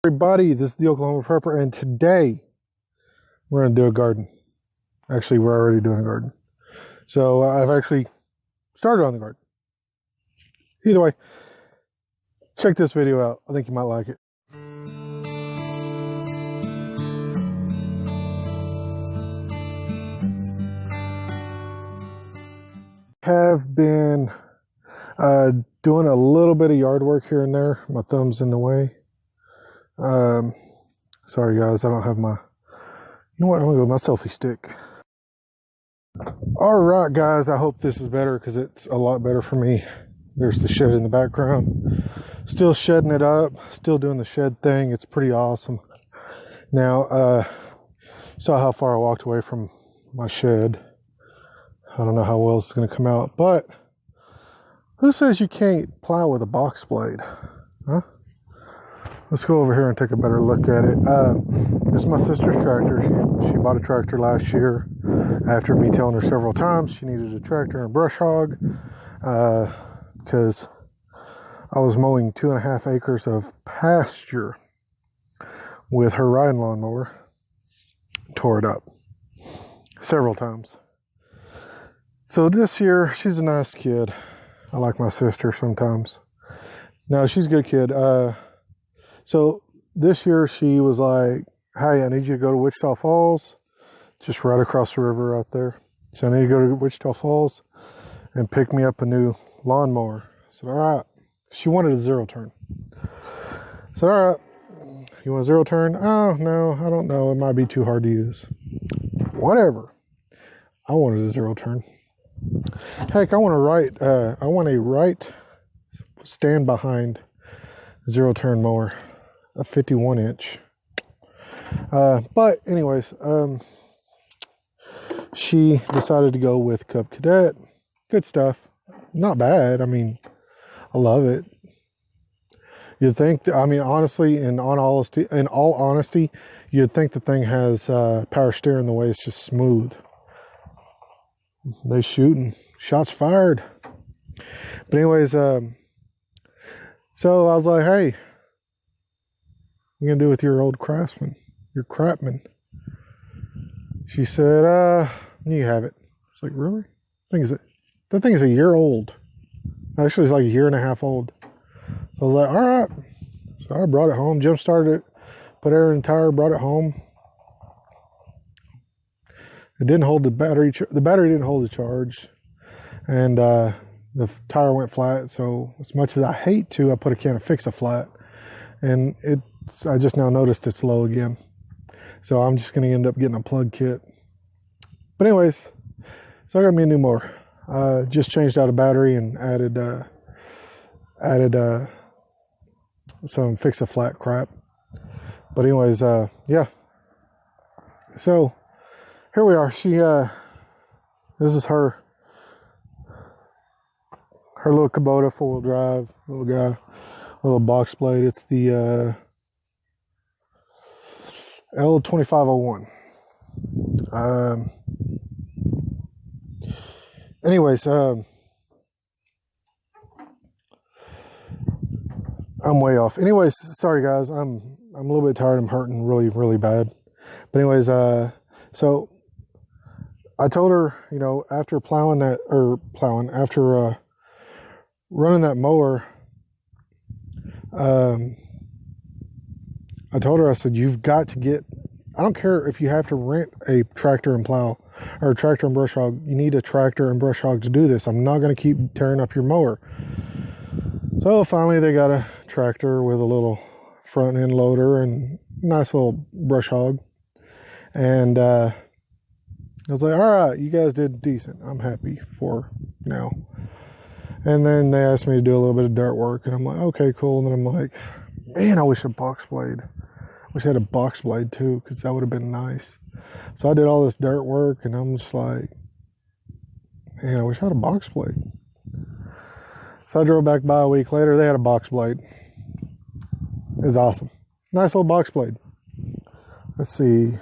Everybody, this is the Oklahoma Prepper, and today we're going to do a garden. Actually, we're already doing a garden. So I've actually started on the garden. Either way, check this video out. I think you might like it. Have been doing a little bit of yard work here and there. My thumb's in the way. Sorry guys, I don't have my, you know what, I'm gonna go with my selfie stick. All right guys, I hope this is better because it's a lot better for me. There's the shed in the background. Still shedding it up, still doing the shed thing. It's pretty awesome. Now, saw how far I walked away from my shed. I don't know how well it's gonna come out, but who says you can't plow with a box blade? Huh? Let's go over here and take a better look at it. This is my sister's tractor. She bought a tractor last year after me telling her several times she needed a tractor and a brush hog because I was mowing 2.5 acres of pasture with her riding lawnmower. Tore it up several times. So this year, she's a nice kid. I like my sister sometimes. No, she's a good kid. So this year she was like, hey, I need you to go to Wichita Falls, just right across the river out there. So I need to go to Wichita Falls and pick me up a new lawnmower. I said, all right. She wanted a zero turn. I said, all right, you want a zero turn? Oh, no, I don't know. It might be too hard to use. Whatever. I wanted a zero turn. Heck, I want a right stand behind zero turn mower. A 51 inch. But anyways, she decided to go with Cub Cadet. Good stuff. Not bad. I mean, I love it. You'd think, I mean, honestly, in all honesty, you'd think the thing has power steering the way it's just smooth. They shooting. Shots fired. But anyways, so I was like, hey, what are you gonna do with your old Craftsman, your Crapman? She said, you have it. It's like, really? That thing is a year old. Actually, it's like a 1.5 years old. So I was like, all right. So I brought it home, jump started it, put air in the tire, brought it home. It didn't hold the battery. The battery didn't hold the charge, and the tire went flat. So as much as I hate to, I put a can of Fix-A-Flat, and I just now noticed it's low again. So I'm just going to end up getting a plug kit. But anyways, so I got me a new mower. Just changed out a battery and added some Fix-A-Flat crap. But anyways, yeah. So here we are. This is her little Kubota 4-wheel drive, little guy, little box blade. It's the L2501. Anyways, I'm way off. Anyways, sorry guys, I'm a little bit tired. I'm hurting really, really bad. But anyways, so I told her, you know, after after running that mower, I told her, I said, you've got to get, I don't care if you have to rent a tractor and plow, or a tractor and brush hog. You need a tractor and brush hog to do this. I'm not going to keep tearing up your mower. So finally they got a tractor with a little front end loader and nice little brush hog. And I was like, all right, you guys did decent. I'm happy for now. And then they asked me to do a little bit of dirt work, and I'm like, okay, cool. And then I'm like, man, I wish a box blade. Wish I had a box blade too, because that would have been nice. So I did all this dirt work, and I'm just like, man, I wish I had a box blade. So I drove back by a week later. They had a box blade. It was awesome. Nice little box blade. Let's see.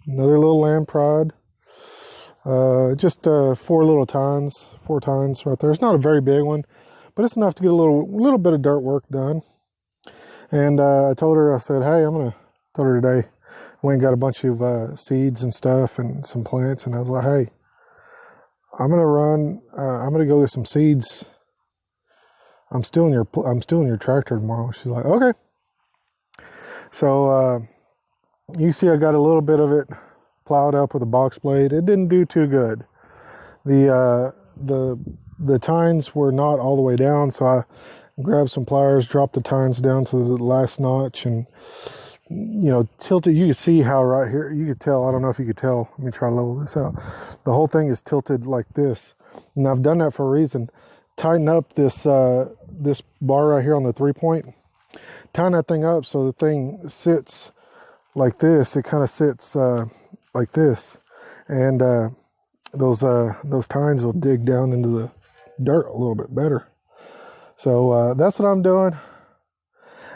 Another little Land Pride. Just 4 tines right there. It's not a very big one, but it's enough to get a little bit of dirt work done. And I told her, I said, hey, told her today, I went and got a bunch of seeds and stuff and some plants. And I was like, hey, I'm going to go get some seeds. I'm still in your tractor tomorrow. She's like, okay. So you see I got a little bit of it plowed up with a box blade. It didn't do too good. The tines were not all the way down, so I grabbed some pliers, dropped the tines down to the last notch, and tilted. You can see how right here, you could tell, I don't know if you could tell, let me try to level this out. The whole thing is tilted like this, and I've done that for a reason. Tighten up this this bar right here on the 3-point. Tighten that thing up so the thing sits like this. It kind of sits like this, and those tines will dig down into the dirt a little bit better. So that's what I'm doing.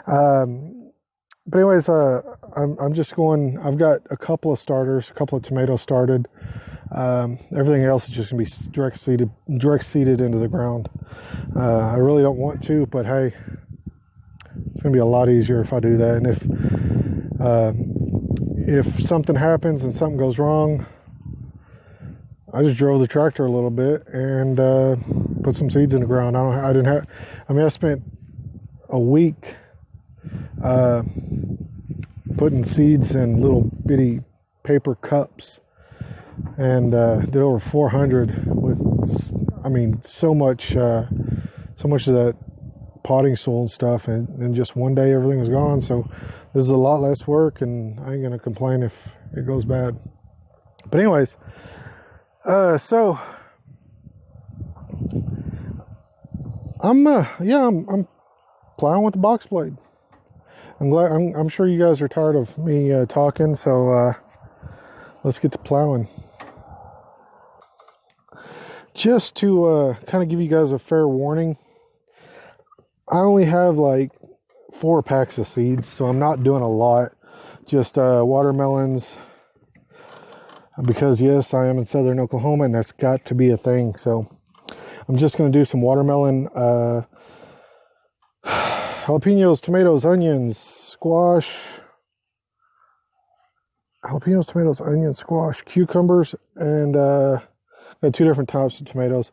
But anyways, I'm just going. I've got a couple of starters, a couple of tomatoes started. Everything else is just gonna be direct seeded into the ground. I really don't want to, but hey, it's gonna be a lot easier if I do that. And if something happens and something goes wrong, I just drove the tractor a little bit and put some seeds in the ground. I spent a week putting seeds in little bitty paper cups, and did over 400 with, so much of that potting soil and stuff, and then just one day everything was gone. So this is a lot less work, and I ain't gonna complain if it goes bad. But anyways, so I'm plowing with the box blade. I'm sure you guys are tired of me talking, so let's get to plowing. Just to kind of give you guys a fair warning, I only have like 4 packs of seeds, so I'm not doing a lot. Just watermelons, because yes, I am in southern Oklahoma, and that's got to be a thing. So I'm just going to do some watermelon, jalapenos, tomatoes, onions, squash, cucumbers, and got 2 different types of tomatoes.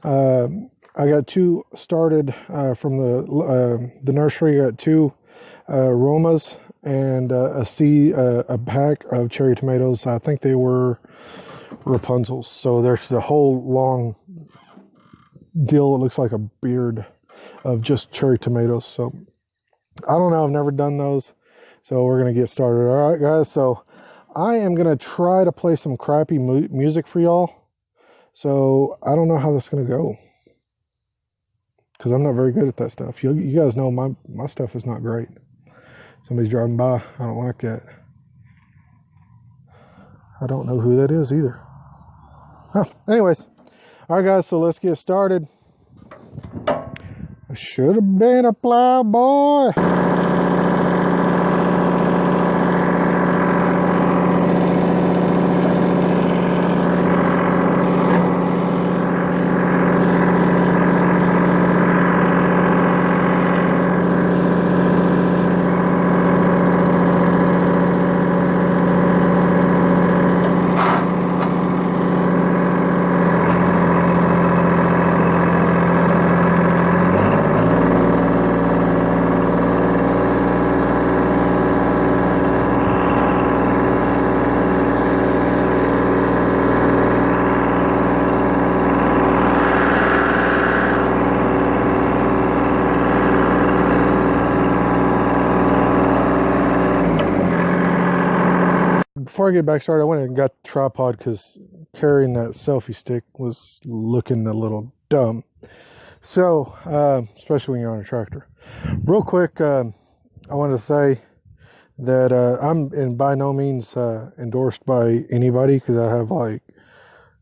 I got 2 started from the nursery. I got 2 Romas and a pack of cherry tomatoes. I think they were Rapunzels. So there's the whole long deal. It looks like a beard of just cherry tomatoes. So I don't know. I've never done those. So we're going to get started. All right, guys. So I am going to try to play some crappy music for y'all. So I don't know how this is going to go, because I'm not very good at that stuff. You guys know my stuff is not great. Somebody's driving by. I don't like that. I don't know who that is either. Oh, anyways. All right, guys. So let's get started. I should have been a plow boy. Before I get back started, I went and got the tripod because carrying that selfie stick was looking a little dumb. So, especially when you're on a tractor. Real quick, I want to say that I'm by no means endorsed by anybody, because I have like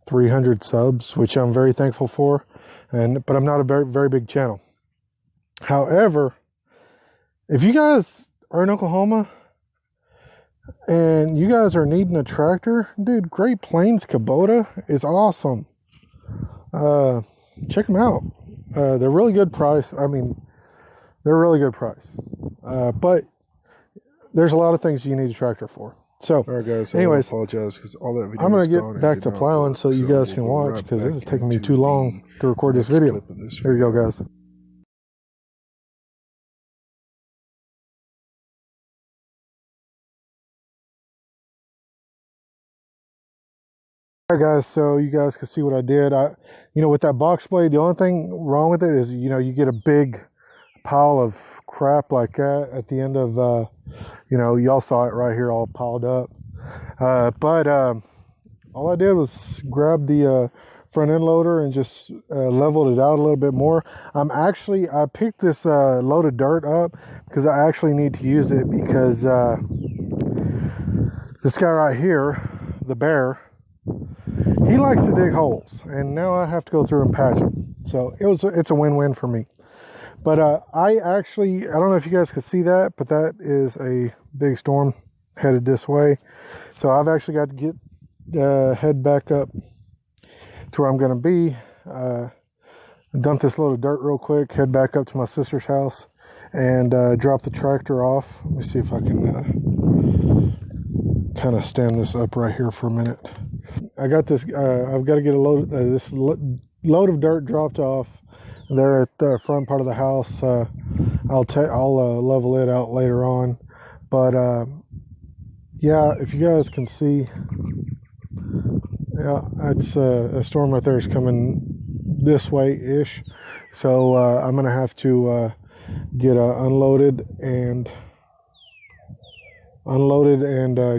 300 subs, which I'm very thankful for, but I'm not a very, very big channel. However, if you guys are in Oklahoma and you guys are needing a tractor, dude, Great Plains Kubota is awesome. Check them out. They're really good price. I mean, they're really good price. But there's a lot of things you need a tractor for. So, all right, guys. So anyways, I apologize because all that video I'm going is to gone get back and to did not plowing work, so you guys can we'll go watch, right because this is back taking me into too long the to record this next video. clip of this Here you go, video. guys. All right, guys, so you guys can see what I did. With that box blade, the only thing wrong with it is, you get a big pile of crap like that at the end of, y'all saw it right here all piled up. But all I did was grab the front end loader and just leveled it out a little bit more. I picked this load of dirt up because I actually need to use it, because this guy right here, the bear, he likes to dig holes, and now I have to go through and patch them. So it's a win-win for me. But I don't know if you guys can see that, but that is a big storm headed this way. So I've actually got to head back up to where I'm going to be, dump this load of dirt real quick, head back up to my sister's house, and drop the tractor off. Let me see if I can kind of stand this up right here for a minute. I got this. I've got to get this load of dirt dropped off there at the front part of the house. I'll level it out later on, but yeah, if you guys can see, yeah, it's a storm right there is coming this way ish. So I'm gonna have to get unloaded and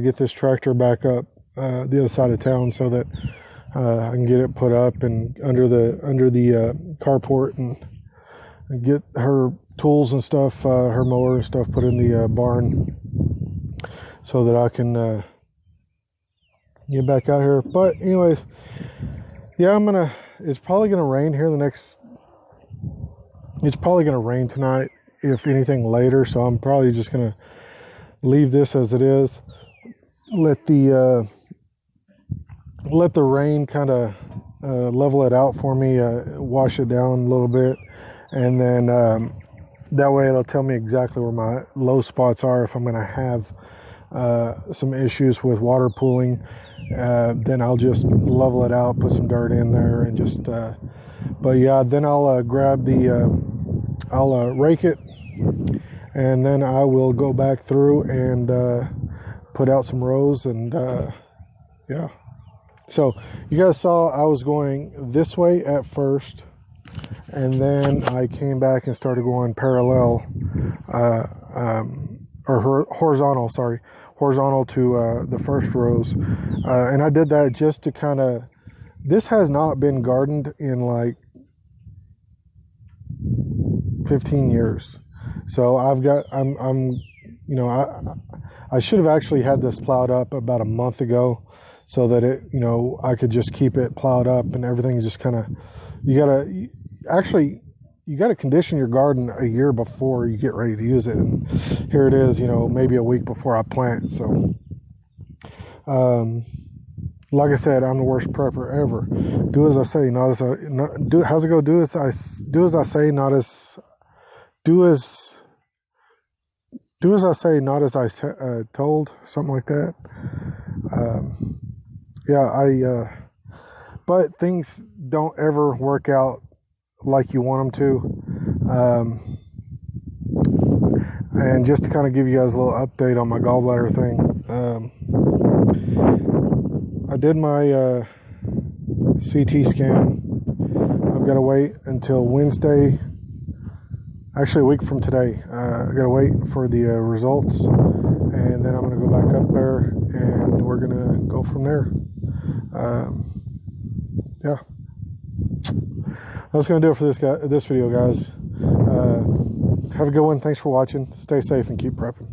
get this tractor back up the other side of town, so that I can get it put up and under the carport, and get her tools and stuff, her mower and stuff, put in the barn, so that I can get back out here. But anyways, yeah, it's probably gonna rain here it's probably gonna rain tonight, if anything later, so I'm probably just gonna leave this as it is, let the rain kind of level it out for me, wash it down a little bit, and then that way it'll tell me exactly where my low spots are. If I'm going to have some issues with water pooling, then I'll just level it out, put some dirt in there, and just but yeah, then I'll grab I'll rake it, and then I will go back through and put out some rows, and yeah. So you guys saw I was going this way at first, and then I came back and started going parallel, or horizontal to the first rows, and I did that just to kind of, this has not been gardened in like 15 years. So I should have actually had this plowed up about a month ago, so that I could just keep it plowed up, and everything just kind of, you got to condition your garden a year before you get ready to use it. And here it is, maybe a week before I plant. So, like I said, I'm the worst prepper ever. Do as I say, not as I do. How's it go? Do as I say, not as I say, not as I told. Something like that. Yeah, but things don't ever work out like you want them to. And just to kind of give you guys a little update on my gallbladder thing, I did my CT scan. I've got to wait until Wednesday, actually a week from today. I've got to wait for the results, and then I'm going to go back up there, and we're going to go from there. Yeah, that's going to do it for this video, guys. Have a good one. Thanks for watching. Stay safe and keep prepping.